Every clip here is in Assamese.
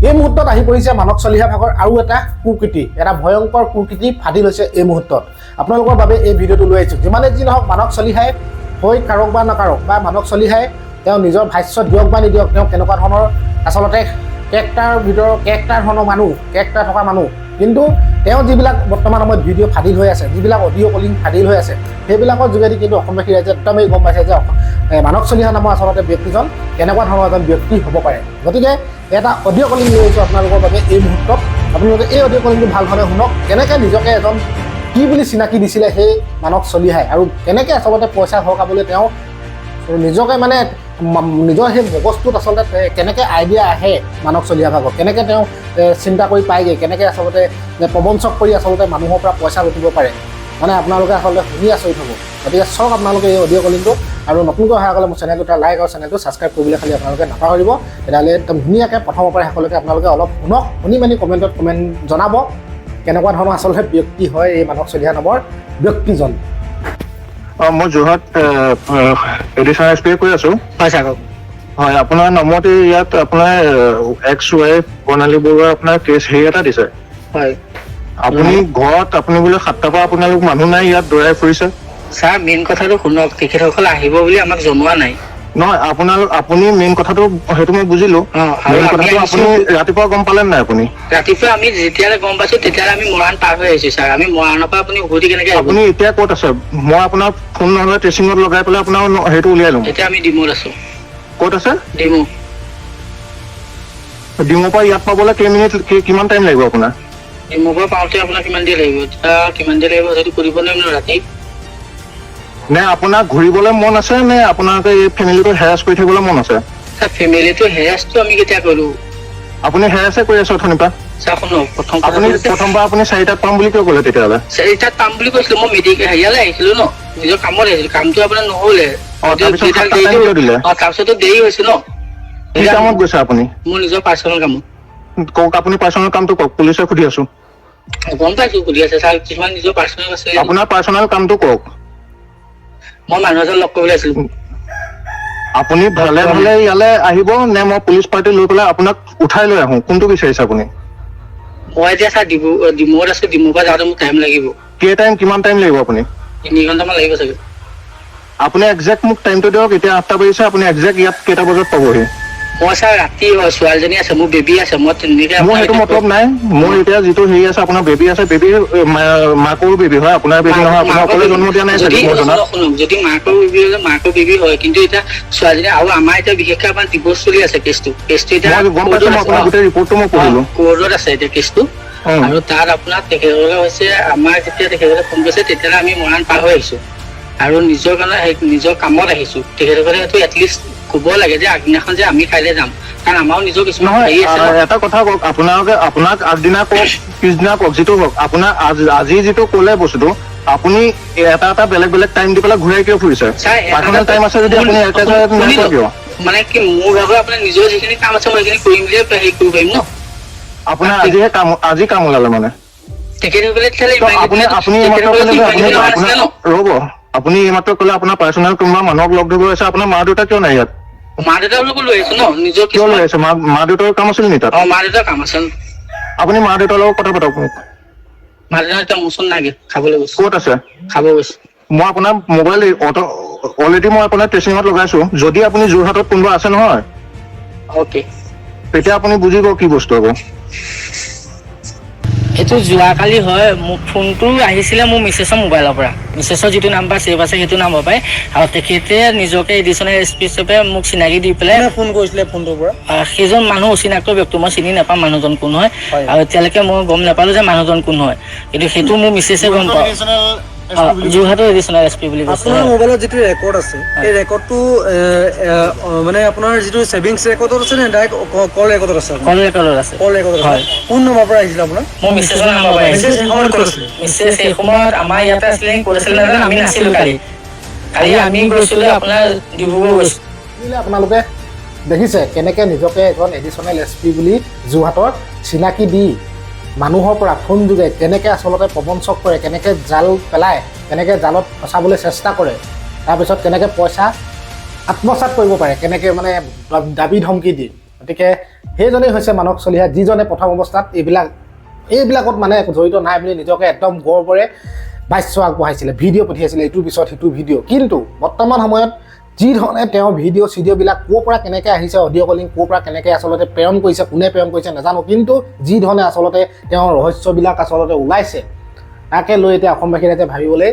এই মুহূৰ্তত আহি পৰিছে মানৱ চলিহা ভাগৰ আৰু এটা কুকৃতি, এটা ভয়ংকৰ কুকৃতি ফাটি লৈছে এই মুহূৰ্তত। আপোনালোকৰ বাবে এই ভিডিঅ'টো লৈ আহিছোঁ। যিমানে যি নহওক মানৱ চলিহাই হৈ কাৰক বা নকাৰক, বা মানৱ চলিহাই তেওঁ নিজৰ ভাষ্য দিয়ক বা নিদিয়ক, তেওঁ কেনেকুৱা ধৰণৰ আচলতে কেৰেক্টাৰ ভিতৰৰ কেৰেক্টাৰ ধৰণৰ মানুহ, কেৰেক্টাৰ থকা মানুহ, কিন্তু তেওঁ যিবিলাক বৰ্তমান সময়ত ভিডিঅ' ফাদিল হৈ আছে, যিবিলাক অডিঅ' কলিং ফাদিল হৈ আছে, সেইবিলাকৰ যোগেদি কিন্তু অসমবাসী ৰাইজে একদমেই গম পাইছে যে মানৱ চলিহা নামৰ আচলতে ব্যক্তিজন কেনেকুৱা ধৰণৰ এজন ব্যক্তি হ'ব পাৰে। গতিকে এটা অডিঅ' কলিং লৈ আহিছোঁ আপোনালোকৰ বাবে এই মুহূৰ্তত। আপোনালোকে এই অডিঅ' কলিংটো ভালধৰণে শুনক, কেনেকৈ নিজকে এজন কি বুলি চিনাকি দিছিলে সেই মানৱ চলিহাই, আৰু কেনেকৈ আচলতে পইচা সৰকাবলৈ তেওঁ নিজকে মানে নিজৰ সেই মগজটোত আচলতে কেনেকৈ আইডিয়া আহে মানৱ চলিহা ভাগৰ, কেনেকৈ তেওঁ চিন্তা কৰি পায়গৈ, কেনেকৈ আচলতে প্ৰবঞ্চক কৰি আচলতে মানুহৰ পৰা পইচা লুটিব পাৰে, মানে আপোনালোকে আচলতে শুনি আচৰিত হ'ব। গতিকে চাওক আপোনালোকে এই অডিঅ' কলিংটো, আৰু নতুনকৈ অহা গ'লে মোৰ চেনেলটো এটা লাইক আৰু চেনেলটো ছাবস্ক্ৰাইব কৰিবলৈ খালি আপোনালোকে নাপাহৰিব। তেতিয়াহ'লে একদম ধুনীয়াকৈ প্ৰথমৰ পৰা শেষলৈকে আপোনালোকে অলপ শুনক, শুনি মেলি কমেণ্টত জনাব কেনেকুৱা ধৰণৰ আচলতে ব্যক্তি হয় এই মানৱ চলিহা নামৰ ব্যক্তিজন। মই যোৰহাট এডিশ্যন এছ পিয়ে কৈ আছোঁ। হয় ছাৰ, কওক। হয়, আপোনাৰ নামতে ইয়াত আপোনাৰ এক্স ৱাইফ বৰ্ণালী বৰুৱাৰ আপোনাৰ কেছ হেৰি এটা দিছে। হয়, আপুনি ঘৰত আপুনি বোলে 7টাৰ পৰা আপোনালোক মানুহ নাই, ইয়াত দৌৰাই ফুৰিছে। ছাৰ মেইন কথাটো শুনক, তেখেতসকল আহিব বুলি আমাক জনোৱা নাই। নহয়, আপুনি মেইন কথাটো সেইটো মই বুজিলো। মেইন কথাটো আপুনি ৰাতিপুৱা গম পালে নাই? আপুনি ৰাতিপুৱা আমি যেতিয়ালৈ গম পাইছো তেতিয়ালৈ আমি মৰাণ পাৰ হৈ আহিছো ছাৰ। আমি মৰাণৰ পৰা আপুনি উভতি কেনেকে আহিব? আপুনি এতিয়া ক'ত আছে? মই আপোনাৰ ফোন নহ'লে ট্ৰেচিঙত লগাই পেলাই আপোনাৰ সেইটো উলিয়াই লওঁ। এতিয়া আমি ডিমৌত আছো। ক'ত আছে? ডিমৌ। ডিমৌৰ পৰা ইয়াত পাবলৈ কিমান টাইম লাগিব আপোনাৰ? ডিমৌৰ পৰা পাওঁতে আপোনাৰ কিমান দেৰি লাগিব? এতিয়া কিমান দেৰি লাগিব সেইটো কৰিব নোৱাৰিম ন ৰাতি। নে আপোনাক ঘূৰিবলৈ মন আছে, নে আপোনালোকে এই ফেমিলিটো হেৰাছ কৰি থাকিবলৈ মন আছে? ছাৰ ফেমিলিটো হেৰাছটো আমি কেতিয়া কৰো? আপুনি হেৰাছে কৰি আছে অথনিৰ পৰা। ছাৰ শুনক, প্ৰথমবাৰ আপুনি 4টাত পাম বুলি কিয় ক'লে তেতিয়াহ'লে? 4টাত পাম বুলি কৈছিলো। মই হেৰিয়ালৈ আহিছিলো ন, নিজৰ কামত আহিছিলো। কামটো আপোনাৰ নহ'লে তাৰপিছতো দেৰি হৈছে ন। কি কামত গৈছে আপুনি? মোৰ নিজৰ পাৰ্চনেল কামত। কওক, আপুনি পাৰ্চনেল কামটো কওক, পুলিচে সুধি আছো। গম পাইছো সুধি আছে ছাৰ, কিছুমান নিজৰ পাৰ্চনেল আছে। আপোনাৰ পাৰ্চনেল কামটো কওক। মই মানুহ এজন লগ কৰিবলৈ আছিলো। আপুনি ভালে ভালে ইয়ালৈ আহিব, নে মই পুলিচ পাৰ্টি লৈ পেলাই আপোনাক উঠাই লৈ আহোঁ? কোনটো বিচাৰিছে আপুনি? মই এতিয়া ছাৰ ডিমৌত আছো। ডিমৌৰ পৰা যাওঁতে মোক টাইম লাগিব। কিমান টাইম লাগিব আপুনি? 3 ঘণ্টামান লাগিব চাগে। আপুনি একজেক্ট মোক টাইমটো দিয়ক। এতিয়া 8টা বাজিছে, আপুনি একজেক্ট ইয়াত কেইটা বজাত পাবহি? মই ছাৰ ৰাতি ছোৱালীজনী আছে, মোৰ বেবী আছে। মই তেনেকে মোৰ সেইটো মতলব নাই। মোৰ এতিয়া যিটো হেৰি আছে, আপোনাৰ বেবী আছে, বেবীৰ মাকৰো বেবী হয়, আপোনাৰ বেবী নহয়। আপোনাৰ অকলে জন্ম দিয়া নাই চাগে মই জনাত। শুনক, যদি মাকৰ বেবী হ'লে মাকৰ বেবী হয়, কিন্তু এতিয়া ছোৱালীজনী আৰু আমাৰ এতিয়া বিশেষকৈ আমাৰ ডিভোৰ্চ চলি আছে কেছটো এতিয়া গম পাইছো। মই আপোনাৰ গোটেই ৰিপৰ্টটো মই পঢ়িলো। কোৰ্টত আছে এতিয়া কেছটো। আৰু তাত আপোনাৰ তেখেতসকলে হৈছে, আমাৰ যেতিয়া তেখেতসকলে ফোন কৰিছে তেতিয়াহ'লে আমি মৰাণ পাৰ হৈ আহিছো, আৰু নিজৰ কাৰণে নিজৰ কামত আহিছো। তেখেতসকলে সেইটো এটলিষ্ট ক'ব লাগে যে আগদিনাখন যে আমি কাইলৈ যাম, কাৰণ আমাৰো নিজৰ কিছুমান হেৰি আছে। এটা কথা কওক, আপোনাক আগদিনা কওক, পিছদিনা কওক, যিটো কওক, আপোনাৰ আজি যিটো ক'লে বস্তুটো, আপুনি এটা বেলেগ বেলেগ টাইম দি পেলাই ঘূৰাই কিয় ফুৰিছে? পাৰ্চনেল টাইম আছে যদি আপুনি কিয়? মানে কি, মোৰ ভাগৰ আপোনাৰ নিজৰ যিখিনি কাম আছে মই সেইখিনি কৰি মেলিয়ে হেৰি কৰিব পাৰিম ন। আপোনাৰ আজি কাম ওলালে মানে তেখেতসকলে ৰ'ব, আপুনি এইমাত্ৰ ক'লে আপোনাৰ পাৰ্চনেল কোনোবা মানুহক লগ ধৰিব আছে। আপোনাৰ মা দেউতা কিয় নাই ইয়াত? মা দেউতাকো লৈ আহিছো ন। নিজৰ কিয় লৈ আহিছে? মা দেউতাৰ কাম আছিল নি তাত? মা দেউতাৰ কাম আছে। আপুনি মা দেউতাৰ লগত কথা পাতক। মা দেউতা এতিয়া মোচন নাগে, খাবলৈ গৈছে। ক'ত আছে? খাব গৈছে। মই আপোনাৰ মোবাইল অলৰেডি মই আপোনাৰ ট্ৰেচিঙত লগাইছো। যদি আপুনি যোৰহাটত কোনোবা আছে নহয়, তেতিয়া আপুনি বুজিব কি বস্তু হ'ব। এইটো যোৱাকালি হয়, মোক ফোনটো আহিছিলে মোৰ মিছেছৰ মোবাইলৰ পৰা। মিছেছৰ যিটো নাম্বাৰ ছেভ আছে সেইটো নাম্বাৰ পাই, আৰু তেখেতে নিজকে এডিশ্যনেল এছ পি হিচাপে মোক চিনাকি দি পেলাই ফোন কৰিছিলে ফোনটোৰ পৰা। সেইজন মানুহ অচিনাক্ত ব্যক্তি, মই চিনি নাপাম মানুহজন কোন হয়, আৰু এতিয়ালৈকে মই গম নাপালো যে মানুহজন কোন হয়, কিন্তু সেইটো মোৰ মিছেছে গম পাওঁ। যোৰহাটৰ এডিশ্যনেল এছ পি বুলি কৈছে। আপোনাৰ মোবাইলত যিটো ৰেকৰ্ড আছে, এই ৰেকৰ্ডটো মানে আপোনাৰ যিটো ছেভিংছ ৰেকৰ্ডত আছে নে ডাইৰেক্ট কল ৰেকৰ্ডত আছে? কল ৰেকৰ্ডত আছে। কল ৰেকৰ্ডত আছে। কোন নম্বৰ পৰা আহিছিলে আপোনাৰ? মোৰ মিছেছৰ নাম্বাৰ পৰা আহিছে। মিছেছ সেই সময়ত আমাৰ ইয়াতে আছিলে, ক'ত আছিলে নাজানো, আমি নাছিলো কালি আমি গৈছিলো আপোনাৰ ডিব্ৰুগড় গৈছিলো। আপোনালোকে দেখিছে কেনেকৈ নিজকে এজন এডিশ্যনেল এছ পি বুলি যোৰহাটৰ চিনাকি দি মানুহৰ পৰা ফোন যোগে কেনেকৈ আচলতে প্ৰবঞ্চক কৰে, কেনেকৈ জাল পেলায়, কেনেকৈ জালত ফচাবলৈ চেষ্টা কৰে, তাৰপিছত কেনেকৈ পইচা আত্মসাৎ কৰিব পাৰে, কেনেকৈ মানে দাবী ধমকি দি। গতিকে সেইজনেই হৈছে মানস চলিহা, যিজনে প্ৰথম অৱস্থাত এইবিলাকত মানে জড়িত নাই বুলি নিজকে একদম গৰ্বৰে বাচ্য আগবঢ়াইছিলে, ভিডিঅ' পঠিয়াইছিলে ইটোৰ পিছত সিটো ভিডিঅ'। কিন্তু বৰ্তমান সময়ত যি ধৰণে তেওঁ চিডিঅ'বিলাক ক'ৰ পৰা কেনেকৈ আহিছে, অডিঅ' কলিং ক'ৰ পৰা কেনেকৈ আচলতে প্ৰেৰণ কৰিছে, কোনে প্ৰেৰণ কৰিছে নাজানো, কিন্তু যি ধৰণে আচলতে তেওঁৰ ৰহস্যবিলাক আচলতে ওলাইছে, তাকে লৈ এতিয়া অসমবাসীয়ে এতিয়া ভাবিবলৈ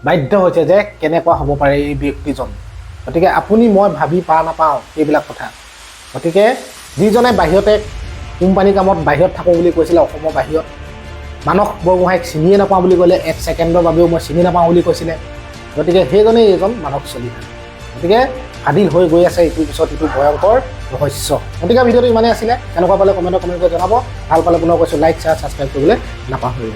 বাধ্য হৈছে যে কেনেকুৱা হ'ব পাৰে এই ব্যক্তিজন। গতিকে আপুনি মই ভাবি নাপাওঁ এইবিলাক কথা। গতিকে যিজনে বাহিৰতে কোম্পানী কামত বাহিৰত থাকোঁ বুলি কৈছিলে, অসমৰ বাহিৰত মানস বৰগোহাঁইক চিনিয়ে নাপাওঁ বুলি ক'লে, 1 ছেকেণ্ডৰ বাবেও মই চিনি নাপাওঁ বুলি কৈছিলে। গতিকে সেইজনেই এইজন মানস চলিহা। গতিকে ফাদিল হৈ গৈ আছে ইটোৰ পিছত ইটো ভয়ংকৰ ৰহস্য। গতিকে ভিডিঅ'টো ইমানেই আছিলে, কেনেকুৱা পালে কমেণ্ট কৰি জনাব। ভাল পালে পুনৰ কৈছোঁ লাইক, শ্বেয়াৰ, ছাবস্ক্ৰাইব কৰিবলৈ নাপাহৰিব।